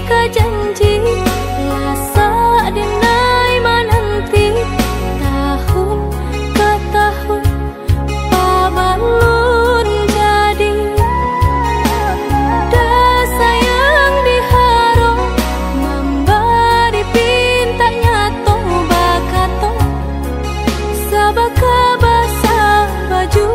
janji lasa dinai mananti tahun ke tahun pabalun jadi dah sayang diharo memberi pintanya tong bakato sabaka basa baju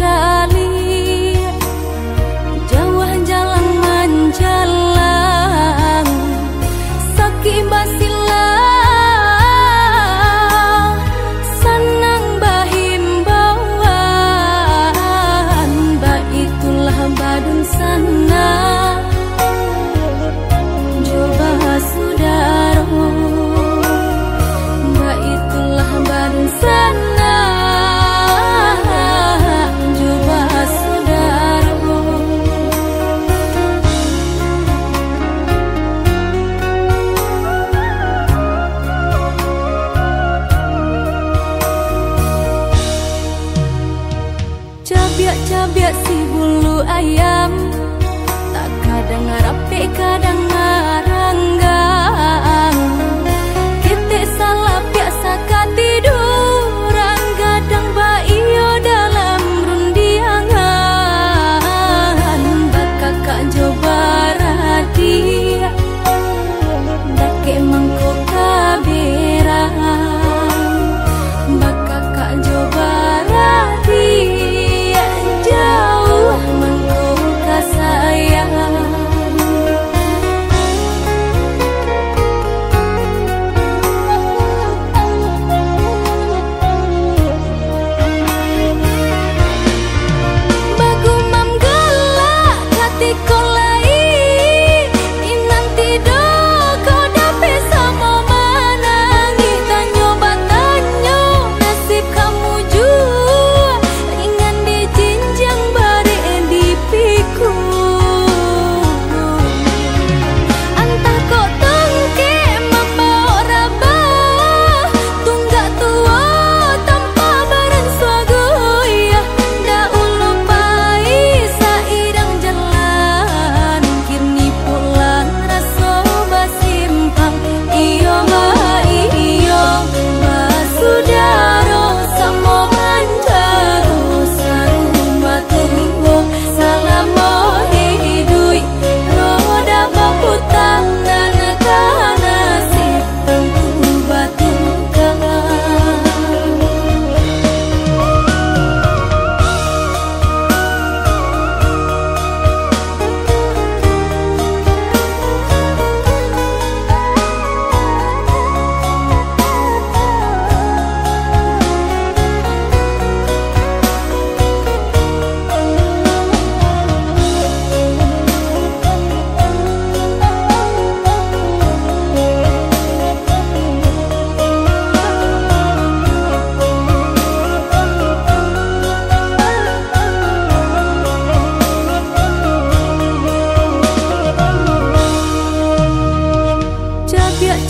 cali, jauh jalan menjalang, sakit basilah, senang bahimbauan, baitulah badun sana, coba sudaro, baitulah badun sana. Cabiak si bulu ayam, tak kadang ngarape kadang ngaranggang, kita salah biasa katiduran, kadang baiyo dalam rundiangan, bakakak coba radia, dake mangko kaberang, bakakak coba radia.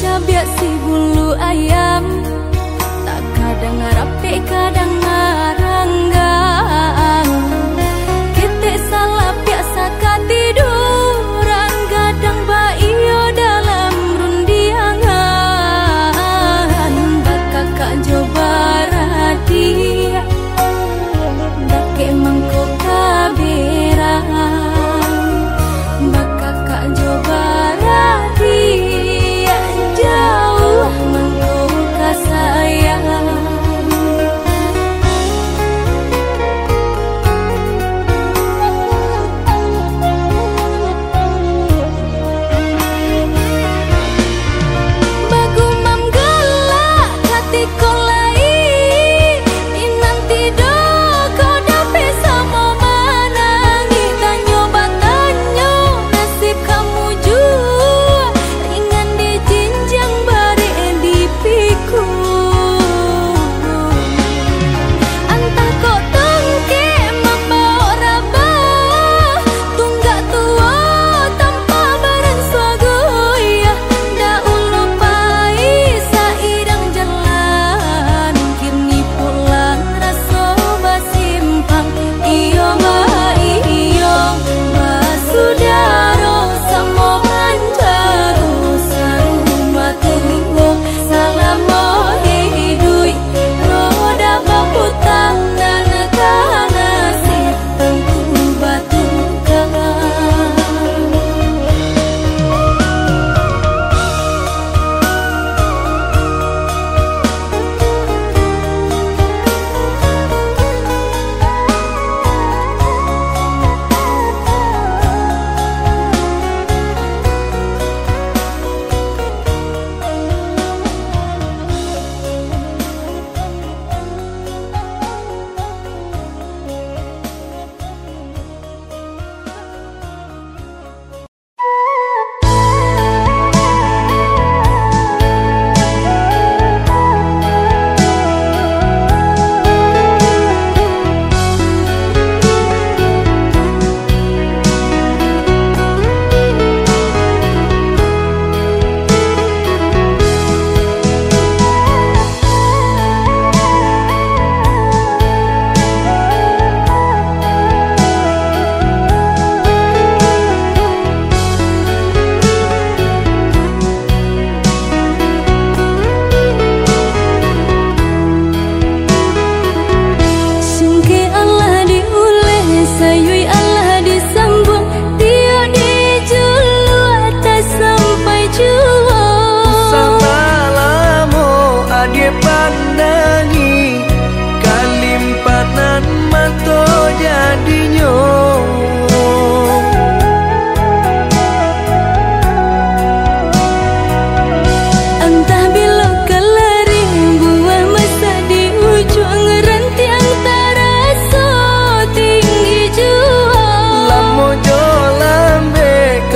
Cabiak si bulu ayam, tak kadang ngarape kadang ngaranggang, kita salah biasa katiduran, kadang baiyo dalam rundiangan, bakakak coba radia, dake mangko kaberang, bakakak coba radia, jauh mengkau sayang.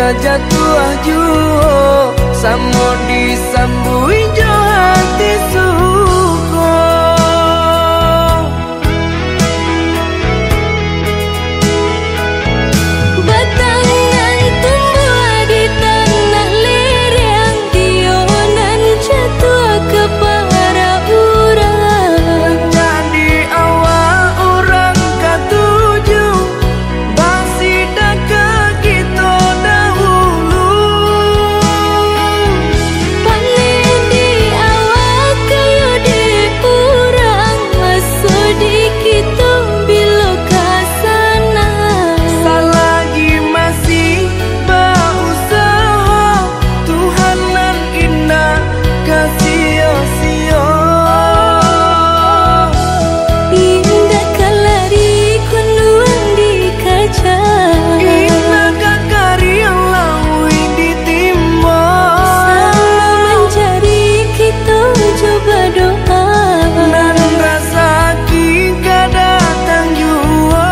kajatuh juo samo disambui jo hati suko. Batangan tumbuh di tanah lereng, tionan jatuh ke para urang. Jadi awal orang katuju basida ke kita dahulu. Panen di awal kayu di urang, masuk di kita bila kasana. Selagi masih berusaha, Tuhanan indah kasih-sia. Indah kalari kunduang di kaca, Indah kakari yang lawi ditimba. sama mencari kita coba doa. Dan rasa kita datang jua.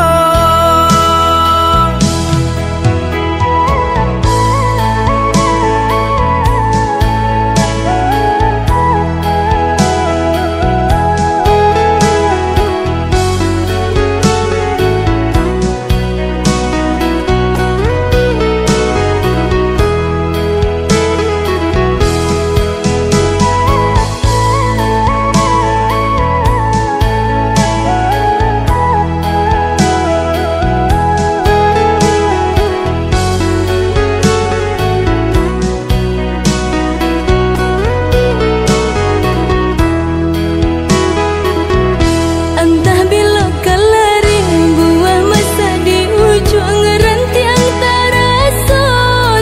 Entah bila kalari buah masa di ujung rantiang terasa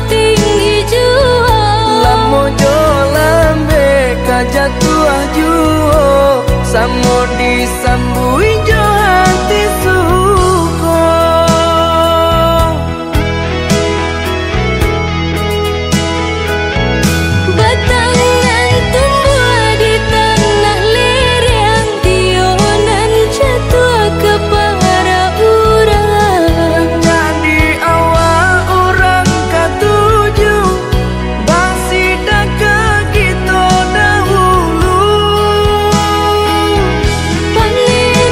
tinggi jua. Lamo jo lambe kajatuh juo samo disambui jo hati suko. Batangan tumbuh di tanah lereng, tionan jatuh ke para urang. Jadi awal orang katuju basida ke kita dahulu. Panen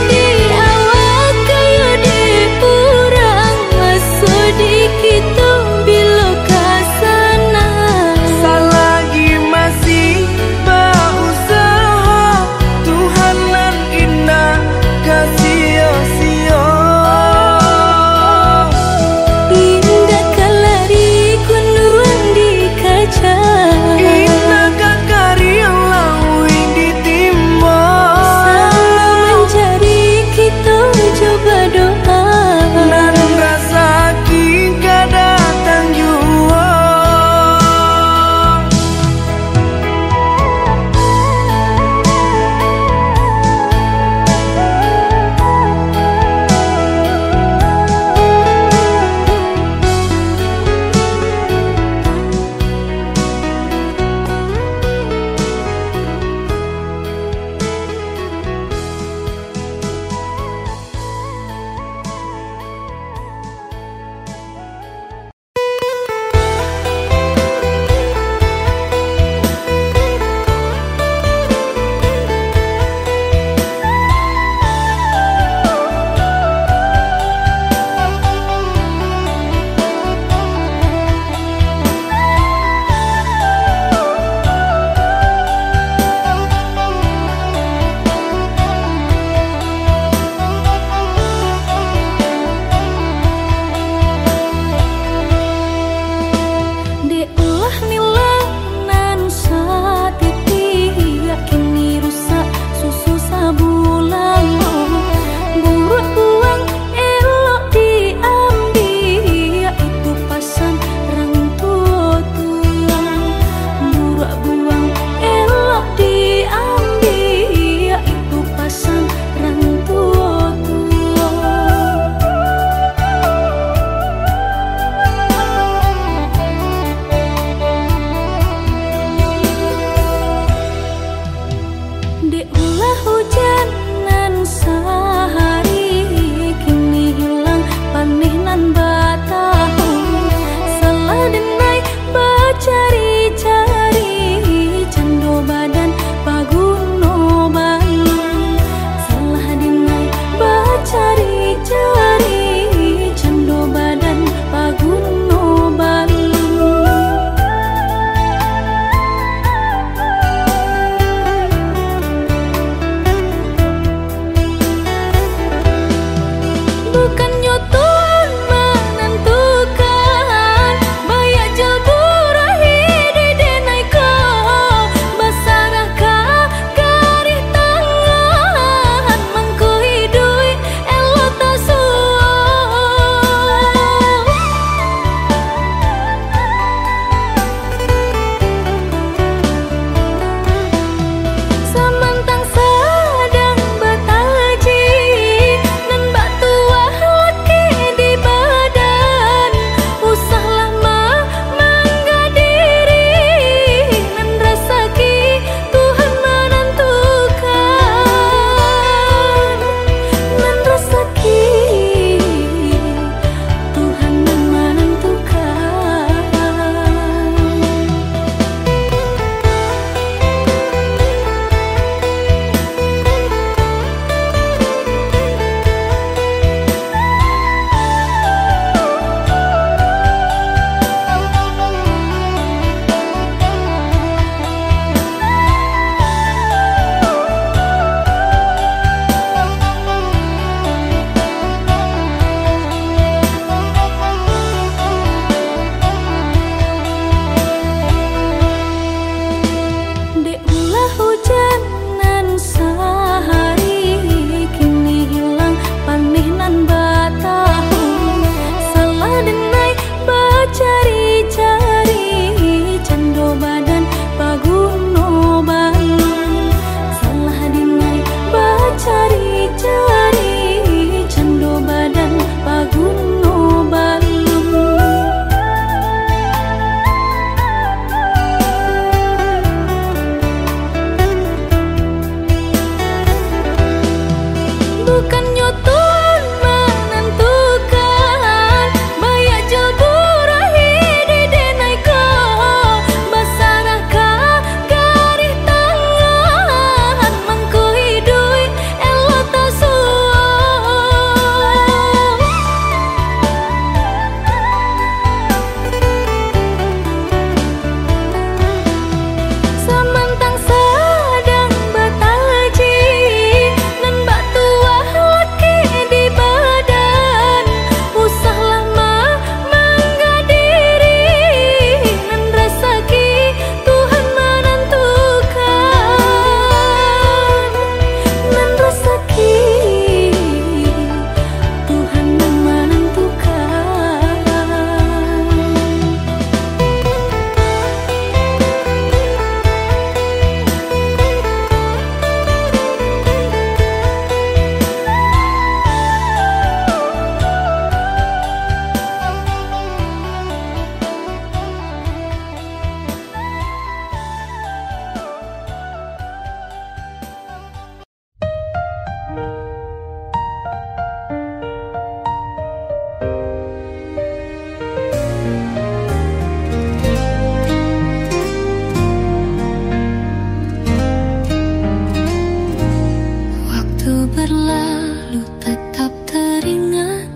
selalu tetap teringat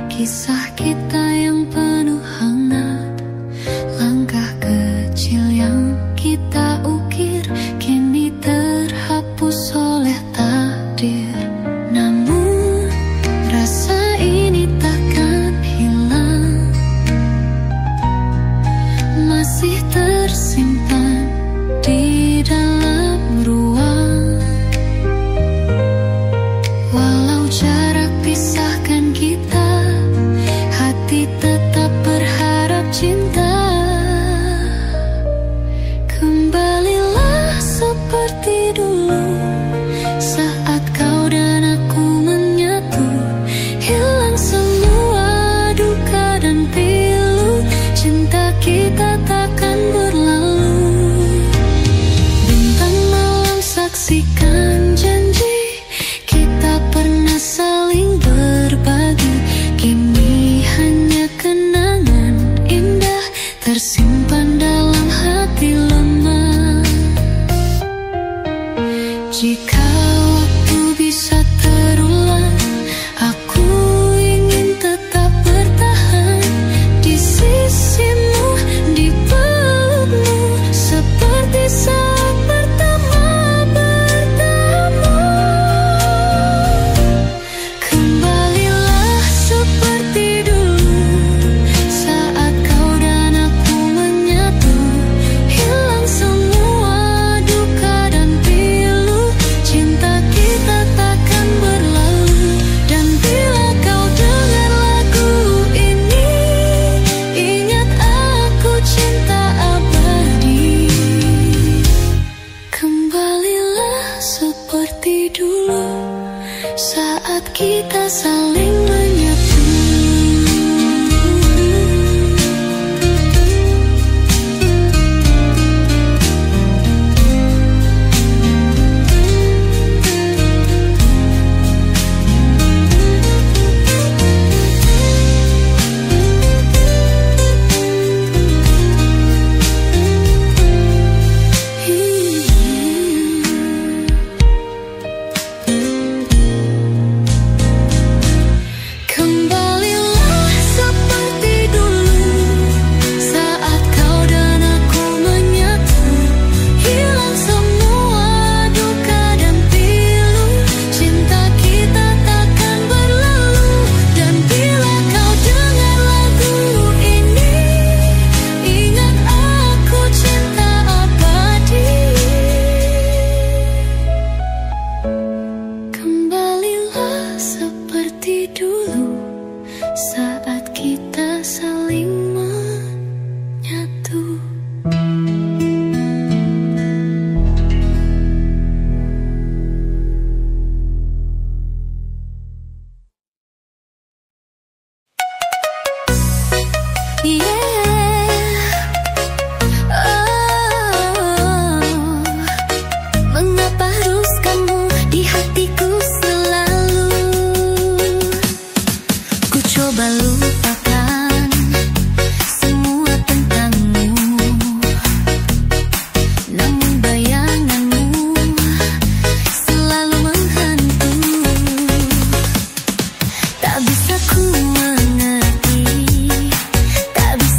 kisah kita yang penuh hangat. Langkah kecil yang kita ukir kini terhapus oleh takdir. Namun rasa ini takkan hilang, masih tersimpan di dalam ruang. Walau jarak pisahkan kita, hati tetap berharap cinta. Kembalilah seperti dulu saat kau dan aku menyatu. Hilang semua duka dan pilu, cinta kita takkan berlalu. Bintang malam saksikan janji kita pernah saling berbagi. Kini hanya kenangan indah tersimpan dalam hati lemah. Jika waktu bisa terulang, aku ingin tetap bertahan di sisimu, di pelukmu, seperti saat pertama bertemu. Kembalilah seperti dulu saat kau dan aku menyatu. Hilang semua duka dan pilu, cinta kita takkan berlalu. Dan bila kau dengar lagu ini, ingat aku cinta abadi. Kembalilah seperti dulu saat kita saling menyatu. Kembalilah seperti dulu saat kau dan aku menyatu. Hilang semua duka dan pilu, cinta kita takkan berlalu. Dan bila kau dengar lagu ini, ingat aku cinta abadi. Kembalilah seperti dulu saat kita saling menyatu. Mengapa harus kamu di hatiku selalu? Ku coba lupakan semua tentangmu, namun bayanganmu selalu menghantui. Tak bisa ku mengerti, tak bisa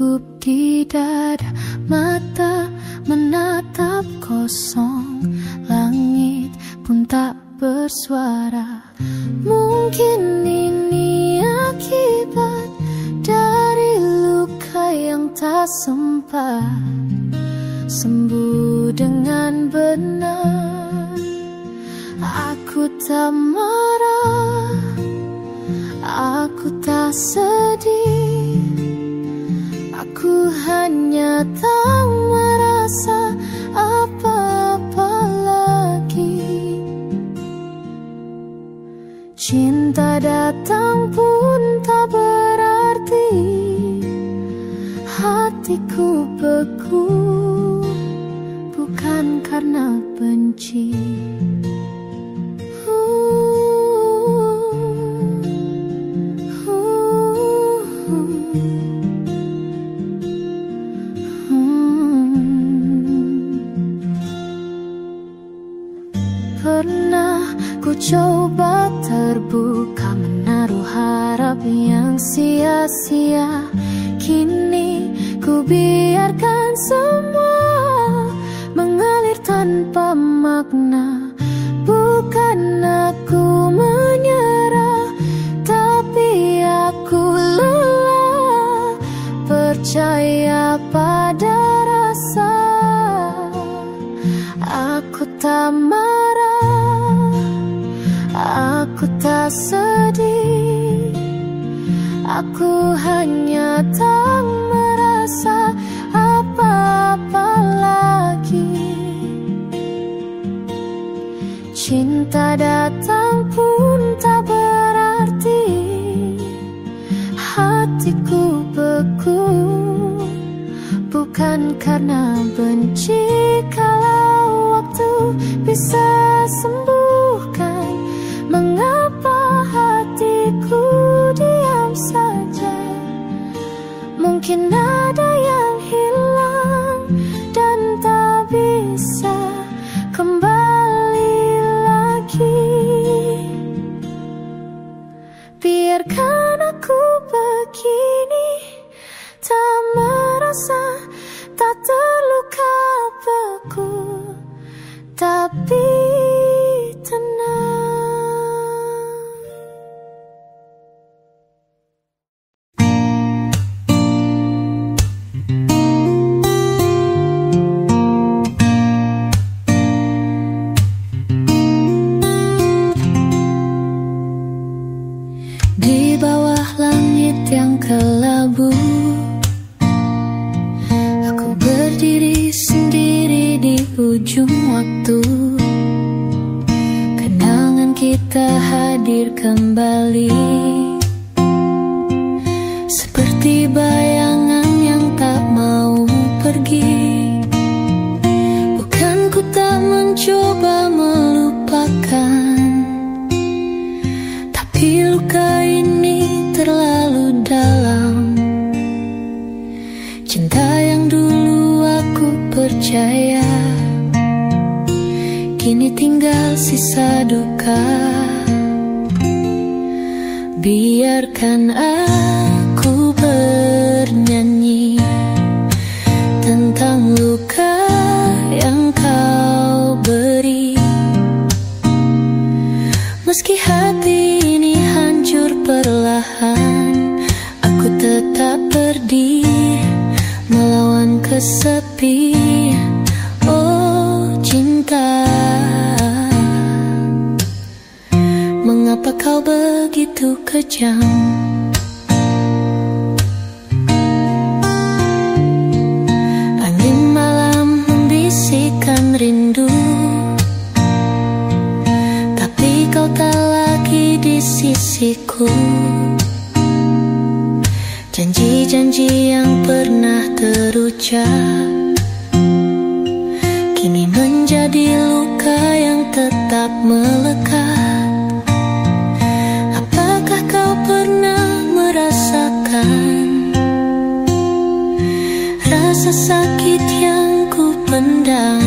gugup di dada, mata menatap kosong, langit pun tak bersuara. Mungkin ini akibat dari luka yang tak sempat sembuh dengan benar. Aku tak marah, aku tak sedih, aku hanya tak merasa apa-apa lagi. Cinta datang pun tak berarti hatiku beku, bukan karena benci. Pernah ku coba terbuka, menaruh harap yang sia-sia. Kini ku biarkan semua mengalir tanpa makna. Bukan aku menyerah, tapi aku lelah percaya pada rasa. Aku tak marah, aku tak sedih, aku hanya tak merasa apa-apa lagi. Cinta datang pun tak berarti hatiku beku, bukan karena benci. Kalau waktu bisa sembuhkan, mengapa hatiku diam saja? Mungkin ada yang hilang dan tak bisa kembali lagi. Biarkan aku begini, tak merasa, tak terluka beku, tapi tenang. Di bawah langit yang kelabu, aku berdiri sendiri di ujung waktu. Kenangan kita hadir kembali, seperti bayangan yang tak mau pergi. Bukan ku tak mencoba melupakan, tapi luka ini terlalu dalam. Cinta yang dulu aku percaya, kini tinggal sisa duka. Biarkan aku bernyanyi tentang luka yang kau beri. Meski hati ini hancur perlahan, aku tetap berdiri melawan kesepi. Oh cinta, mengapa kau begitu kejam? Angin malam membisikkan rindu, tapi kau tak lagi di sisiku. Janji-janji yang pernah terucap kini menjadi luka yang tetap melekat. Apakah kau pernah merasakan rasa sakit yang ku pendam?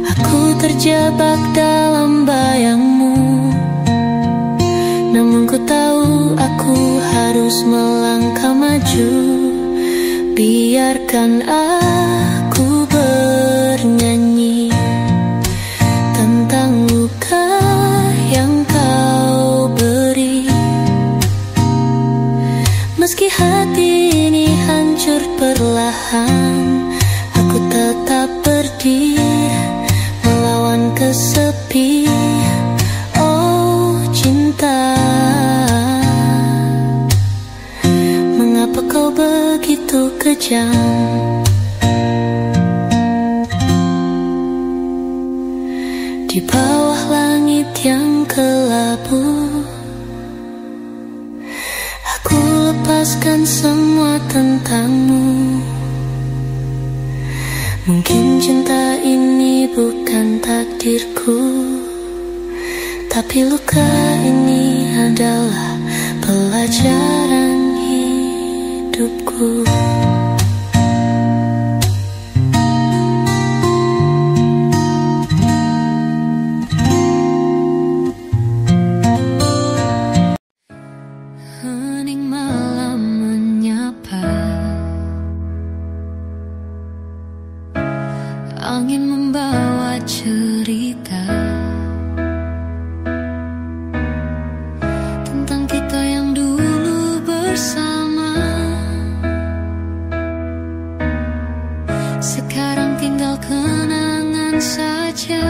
Aku terjebak dalam bayangmu, namun ku tahu aku harus harus melangkah maju. Biarkan aku bernyanyi tentang luka yang kau beri. Meski hati ini hancur perlahan, aku tetap berdiri melawan kesepian. Oh cinta, mengapa kau begitu kejam? Di bawah langit yang kelabu, aku lepaskan semua tentangmu. Mungkin cinta ini bukan takdirku, tapi luka ini adalah pelajaran hidupku. Hening malam menyapa, angin membawa cerita tentang kita yang dulu bersama. Sekarang tinggal kenangan saja.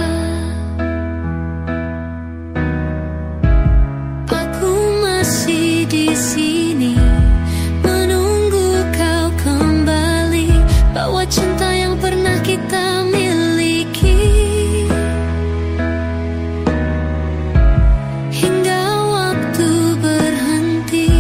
Aku masih di sini menunggu kau kembali, bawa cinta yang pernah kita miliki. Hingga waktu berhenti,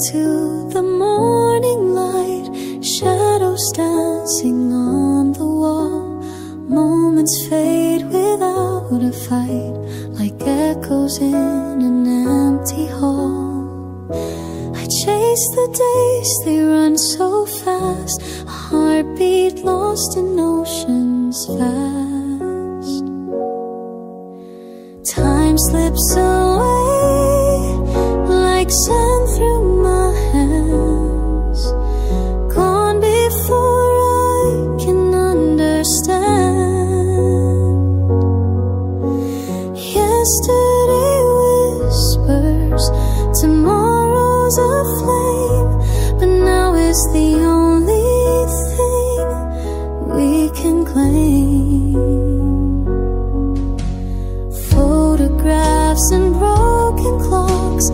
into the morning light, shadows dancing on the wall. Moments fade without a fight, like echoes in an empty hall. I chase the days, they run so fast, a heartbeat lost in oceans vast. Time slips away like sand through my hands, gone before I can understand. Yesterday whispers, tomorrow's a flame, but now is the only thing we can claim. Photographs and broken clocks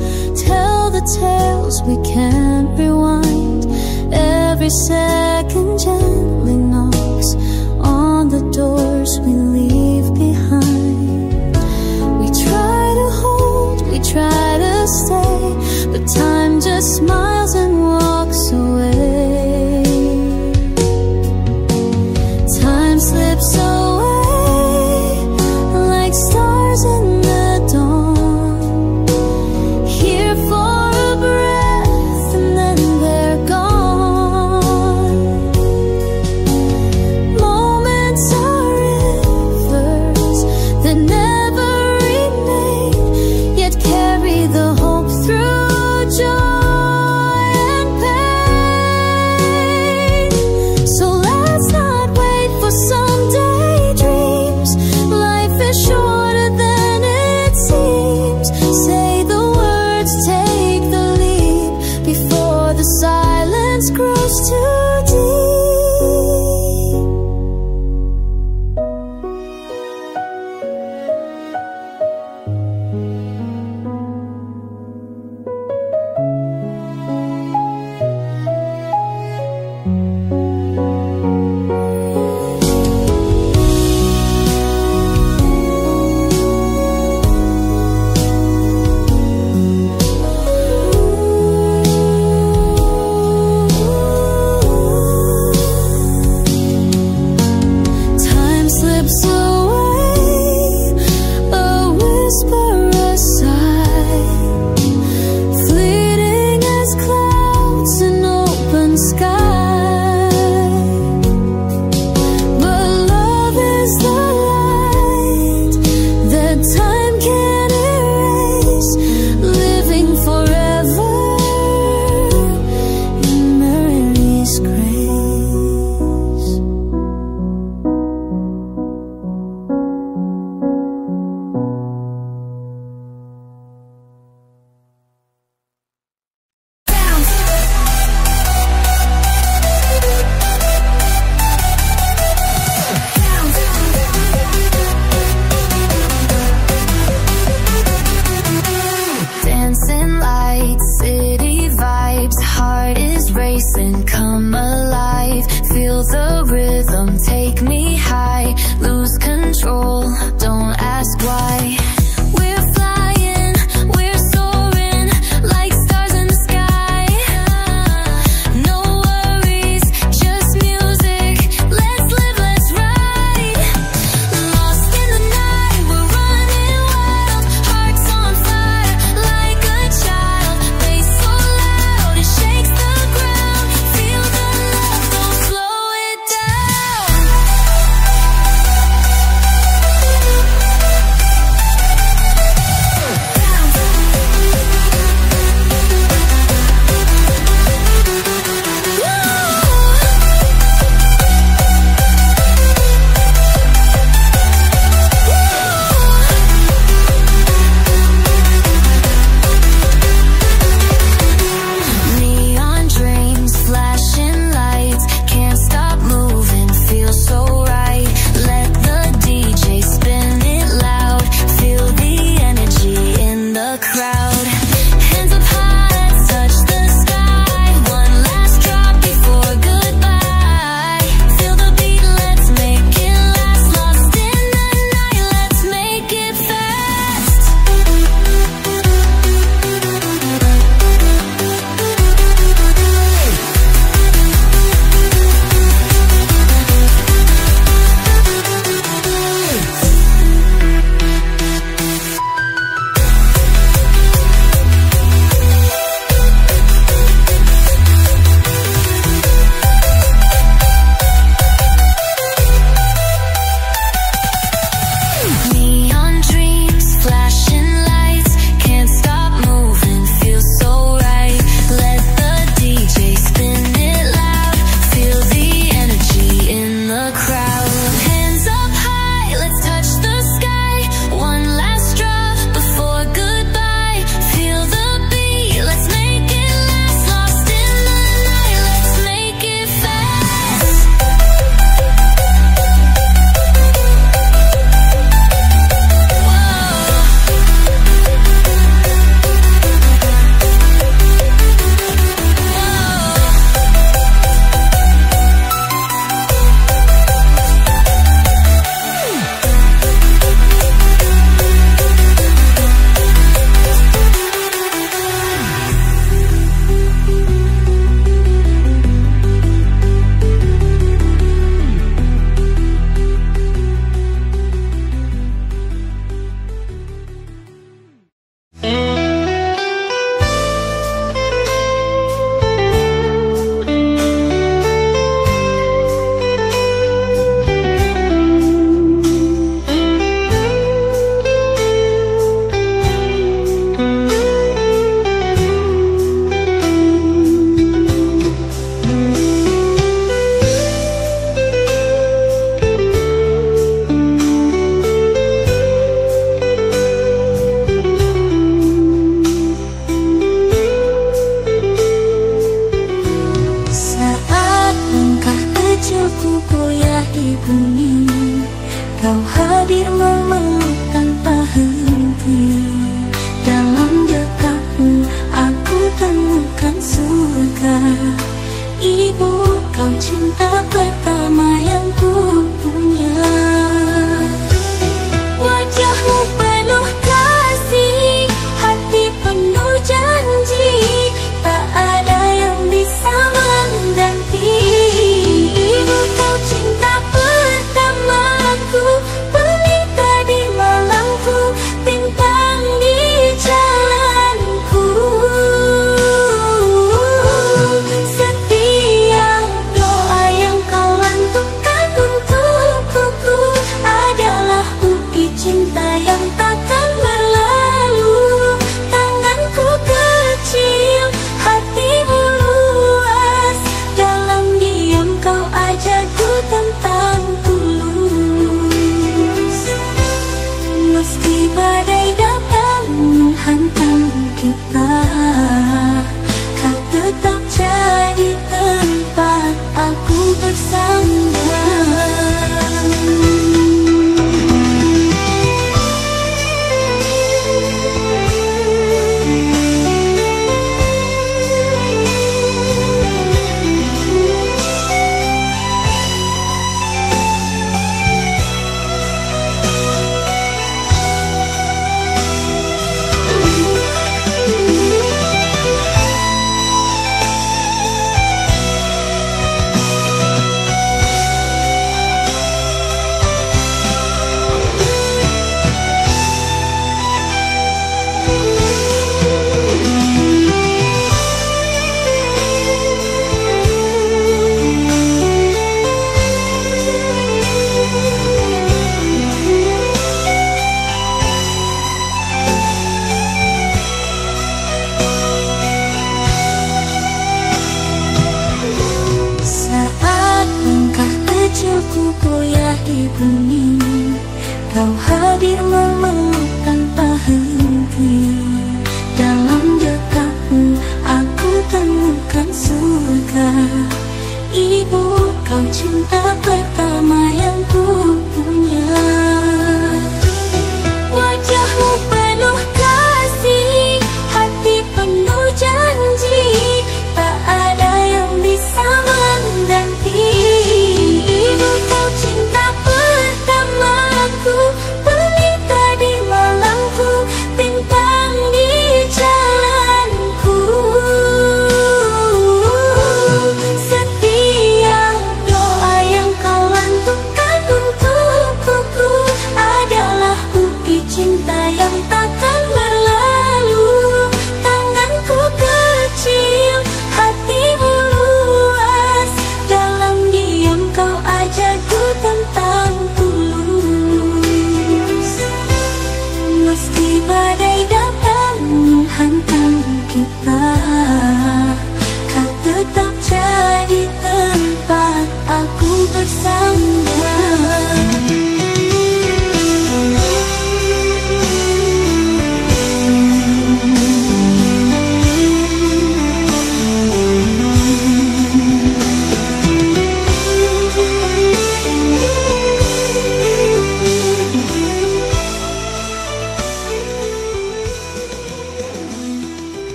tell the tales we can't rewind. Every second gently knocks on the doors we leave behind. We try to hold, we try to stay, but time just smiles and walks away. Time slips away like stars in the dawn, here for a breath and then they're gone. Moments are rivers that never remain, yet carry the hope through joy and pain. So let's not wait for someday dreams. Life is shorter than it seems. Say the words, take the leap before the silence grows too deep.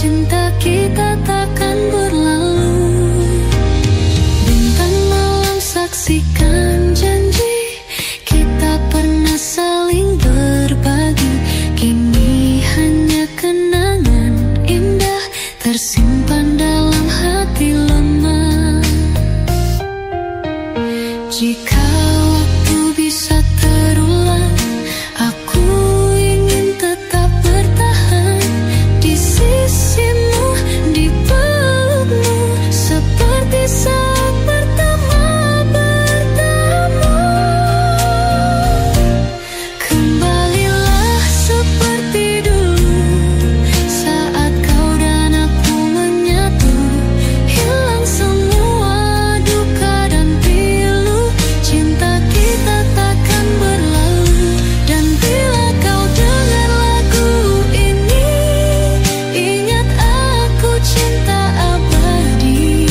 Cinta kita takkan berlalu. tersimpan dalam hati lemah. Jika waktu bisa terulang, aku ingin tetap bertahan di sisimu, di pelukmu, seperti saat pertama bertemu. Kembalilah seperti dulu, saat kau dan aku menyatu, hilang semua duka dan pilu. Cinta kita takkan berlalu. Dan bila kau dengar lagu ini, ingat aku cinta abadi.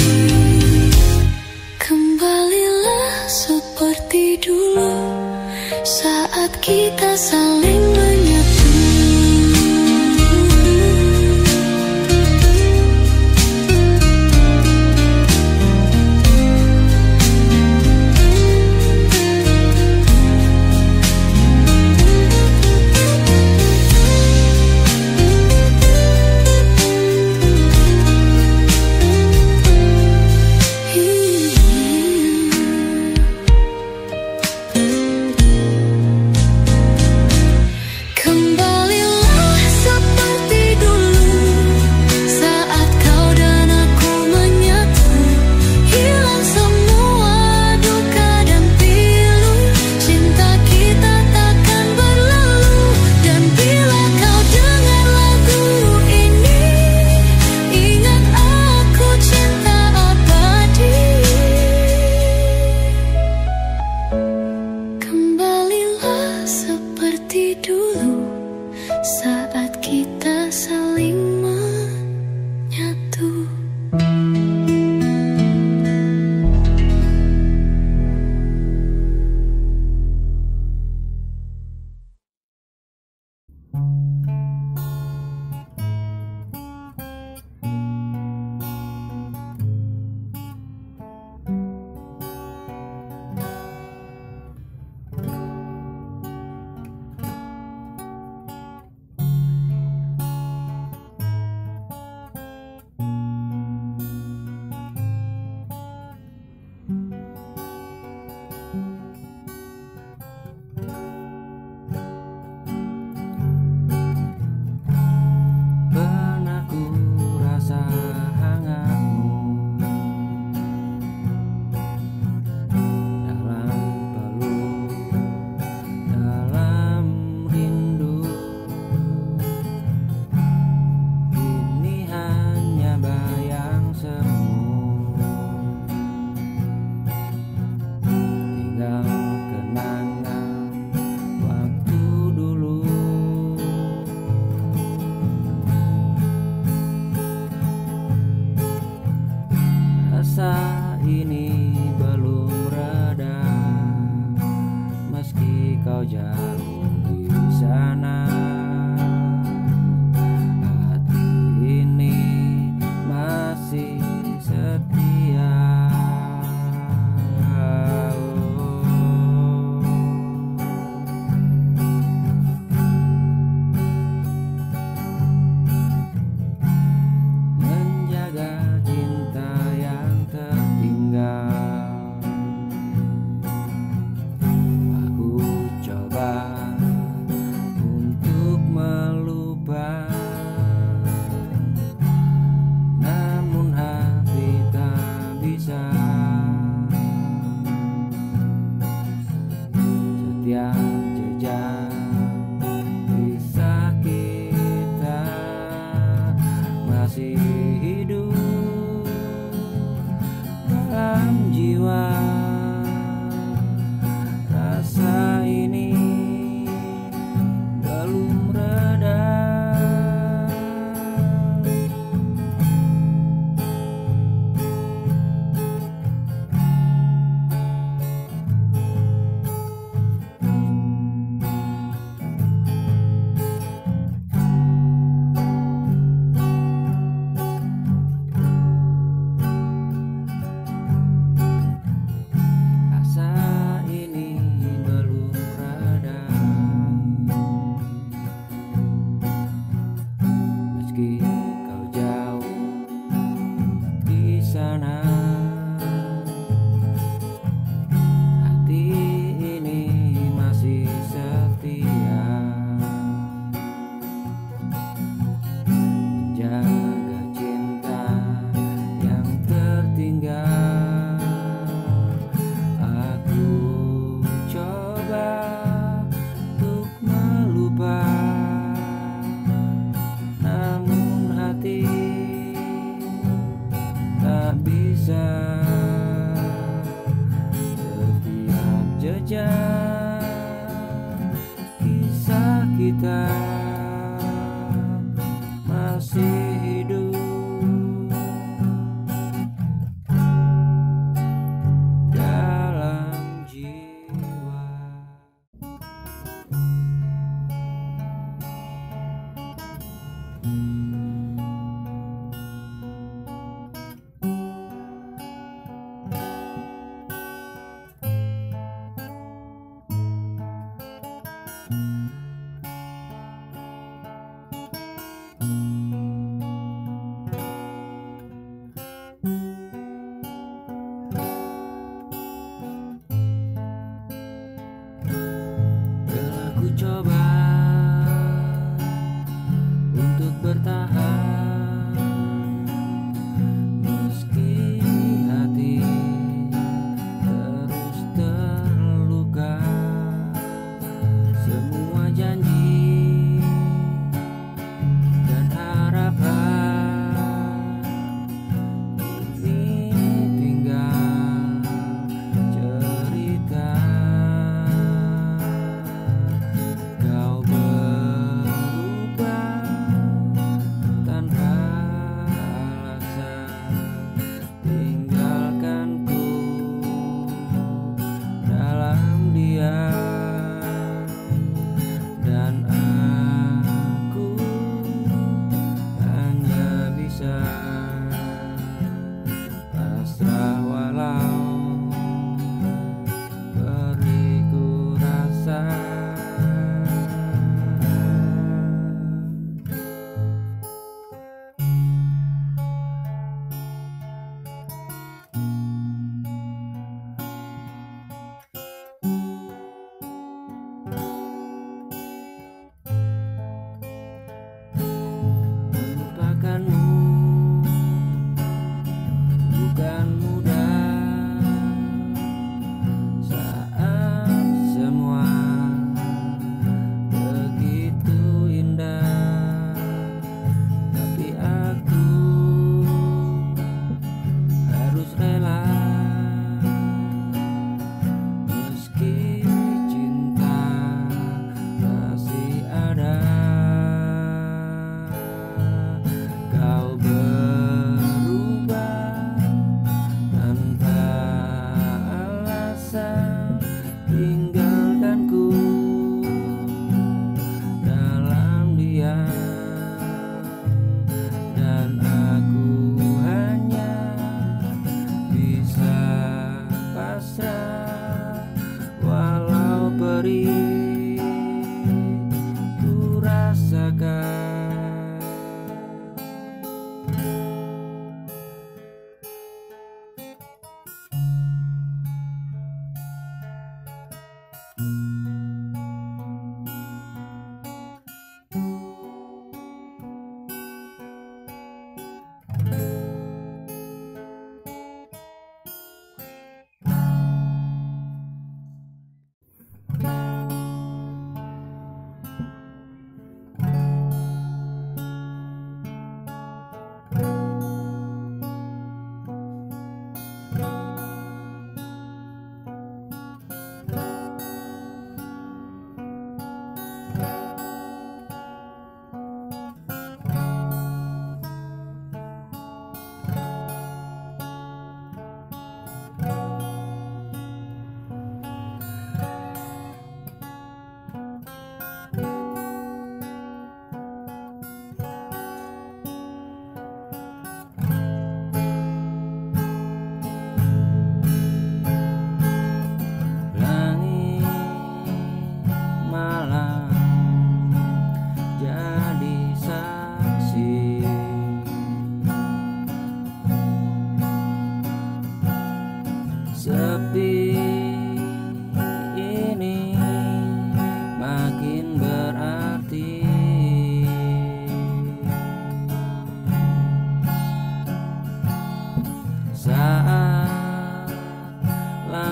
Kembalilah seperti dulu, saat kita saling menyatu. Kembalilah seperti dulu, saat kau dan aku menyatu, hilang semua duka dan pilu. Cinta kita takkan berlalu. Dan bila kau dengar lagu ini, ingat aku cinta abadi. Kembalilah seperti dulu, saat kita saling menyatu. Pernah ku rasa hangatmu dalam peluk, dalam rindu. Kini hanya bayang semu, tinggal kenangan waktu dulu. Rasa ini belum reda, meski kau jauh di sana. Hati ini masih setia. Menjaga cinta yang tertinggal, aku coba untuk melupa, namun hati tak bisa. Setiap jejak kisah kita masih hidup dalam jiwa. Rasa ini belum reda.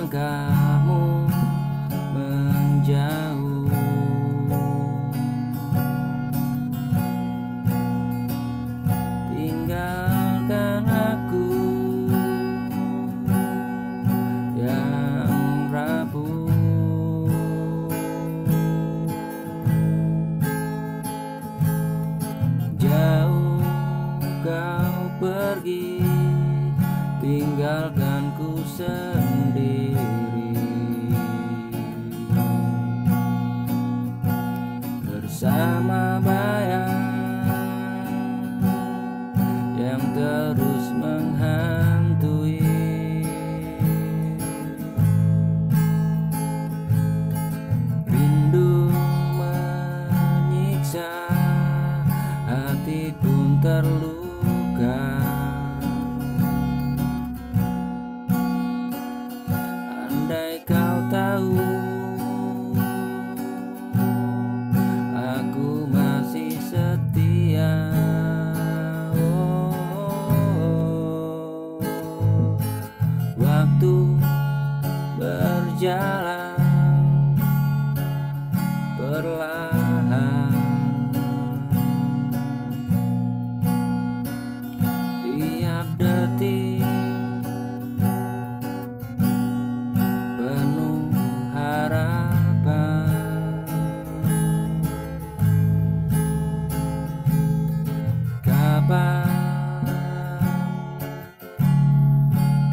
langkahmu menjauh. Tinggalkan aku yang rapuh. Jauh kau pergi, tinggalkanku sendiri bersama bayang yang terus menghantui. Rindu menyiksa, hati pun terluka. Andai kau tahu aku masih setia. Waktu berjalan perlahan, tiap detik penuh harapan. Kapan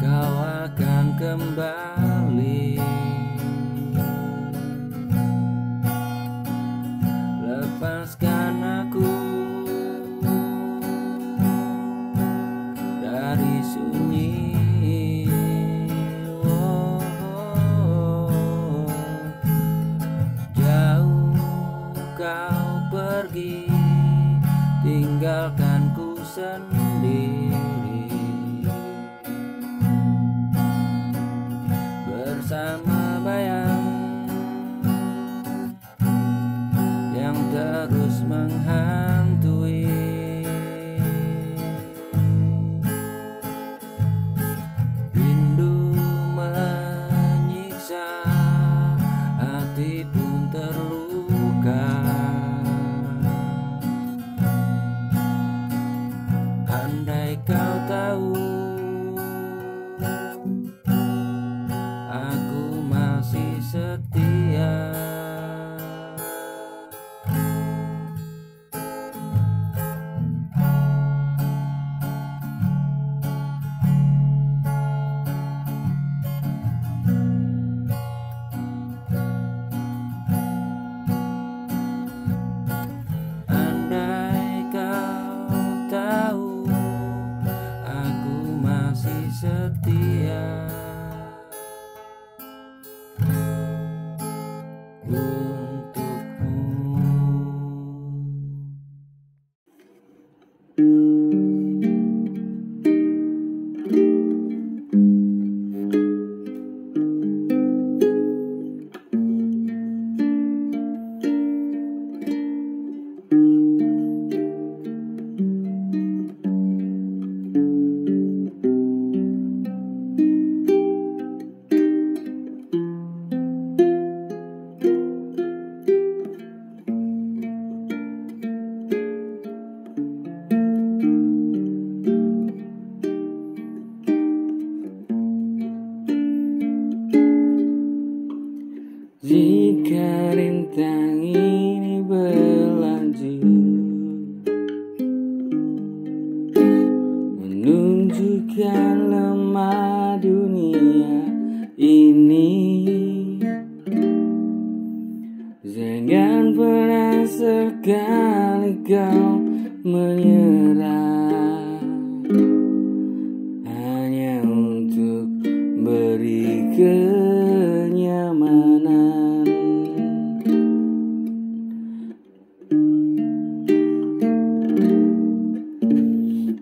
kau akan kembali? Lepaskan aku dari sunyi. Jauh kau pergi, tinggalkanku sendiri bersama bayang yang terus menghantui. Rindu menyiksa, hati pun terluka. Andai kau tahu aku masih setia. Andai kau tahu aku masih setia untukmu. Jika rintang ini berlanjut menunjukkan lemah dunia ini, jangan pernah sekali kau menyerah hanya untuk beri kenyamanan.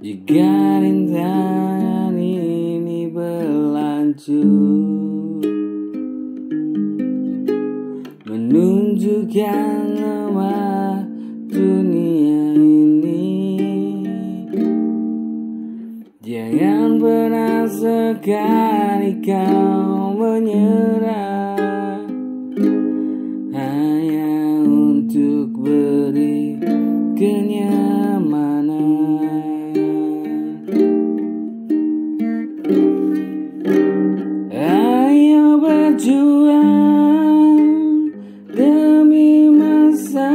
Jika rintangan ini berlanjut menunjukkan lemah dunia ini, Jangan pernah sekali kau menyerah hanya untuk beri kenyamanan. Ayo berjuang demi masa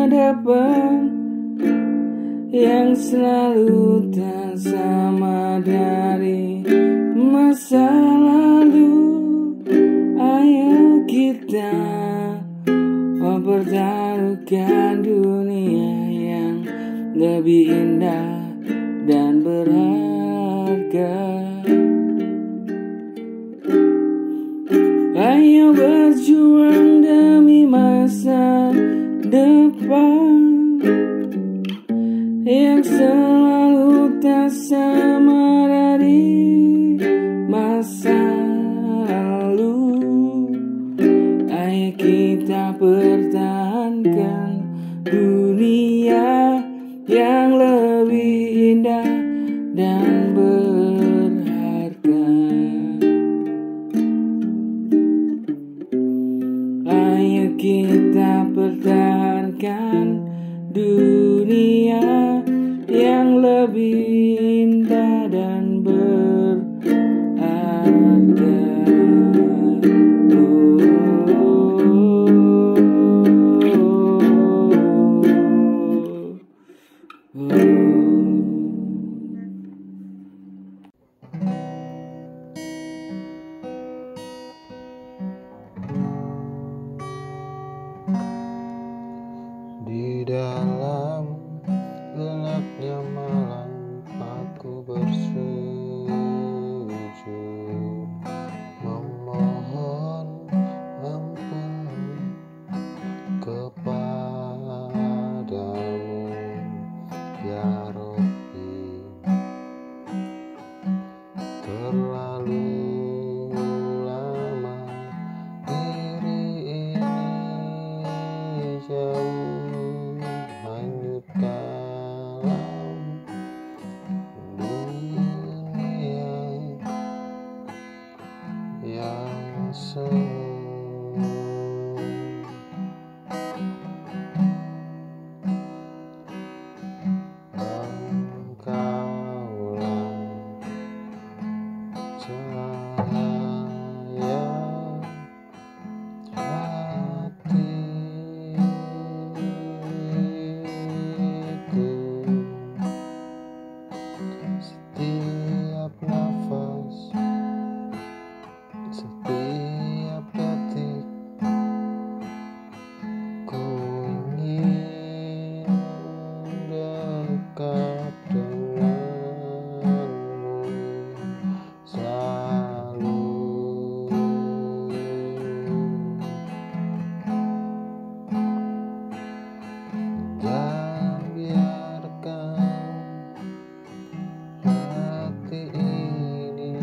depan yang selalu tak sama dari masa lalu. Ayo kita mempertaruhkan dunia yang lebih indah dan berharga. Ayo berjuang demi masa depan yang selalu tak sama dari masa lalu. Ayo kita pertahankan dunia yang lebih indah dan berharga. Ayo kita pertahankan dunia yang lebih indah dan berharga. Di dalam gelapnya malam aku bersujud memohon ampun kepadamu ya Rabbi. Terlalu lama diri ini jauh hanyut dalam dunia yang semu. Engkaulah cahaya hatiku, setiap nafas, setiap detik ku ingin dekat denganmu selalu. Jangan biarkan hati ini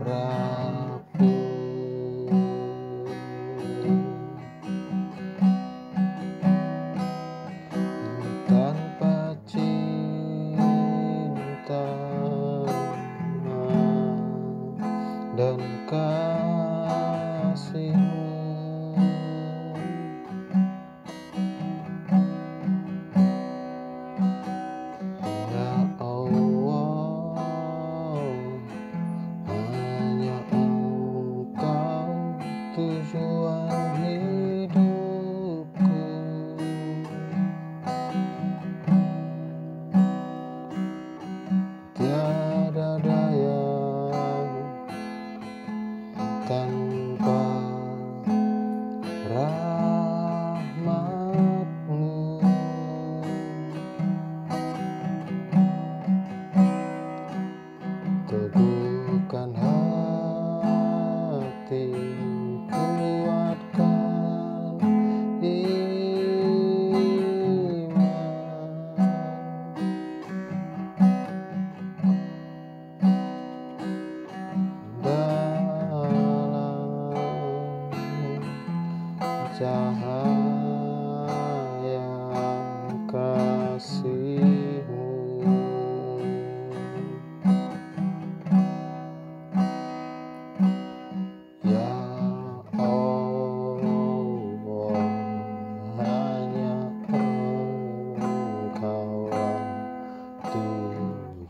rapuh tanpa cinta dan kasihmu. Ya Allah, hanya Engkau tujuan hidupku.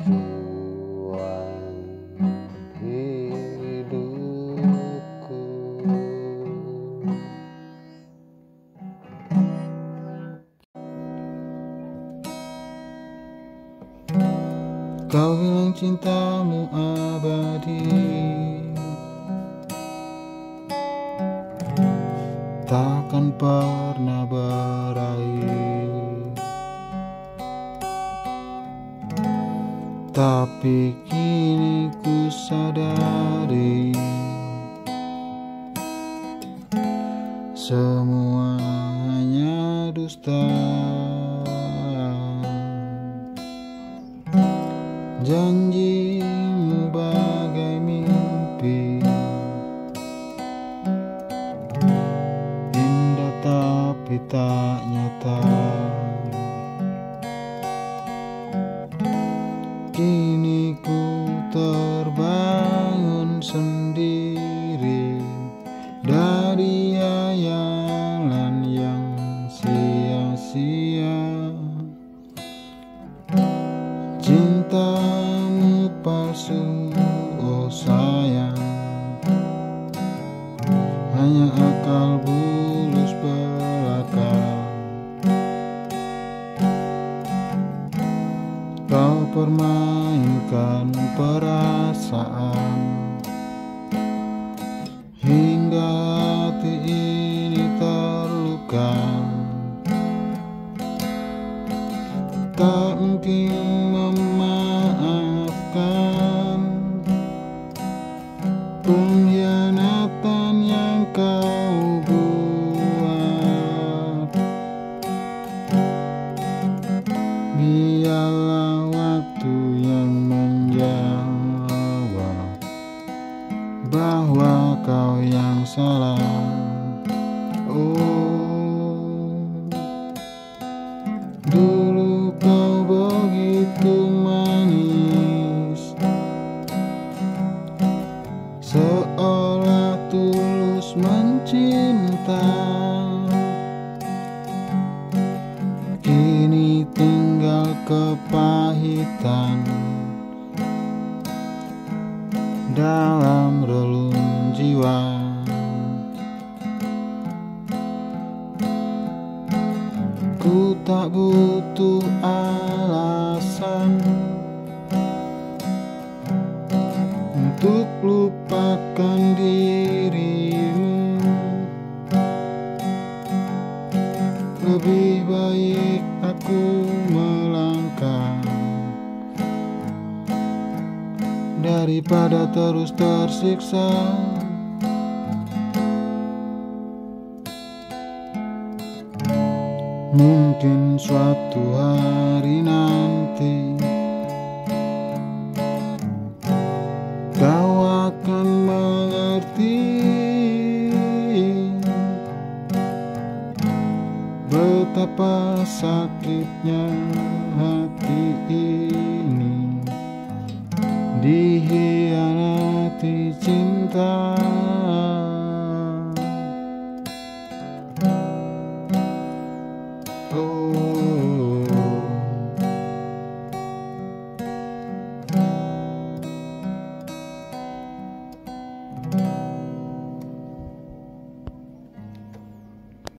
tujuan hidupku. Kau bilang cintamu abadi, takkan pernah berakhir. Tapi kini ku sadari semua hanya dusta. Janjimu bagai mimpi, indah tapi tak nyata. Kini ku terbangun sendiri dari hayalan yang sia-sia. Cintamu palsu, oh sayang, hanya akal bulus belaka. Kau permainkan perasaan hingga hati ini terluka. Tak mungkin memaafkan pengkhianatan yang kau buat. Biarlah waktu yang menjawab bahwa kau yang salah. Oh, dulu kau begitu manis, seolah tulus mencinta. Kini tinggal kepahitan dalam relung jiwa. Ku tak butuh alasan untuk lupakan dirimu. Lebih baik aku melangkah daripada terus tersiksa. Mungkin suatu hari nanti kau akan mengerti betapa sakitnya hati ini di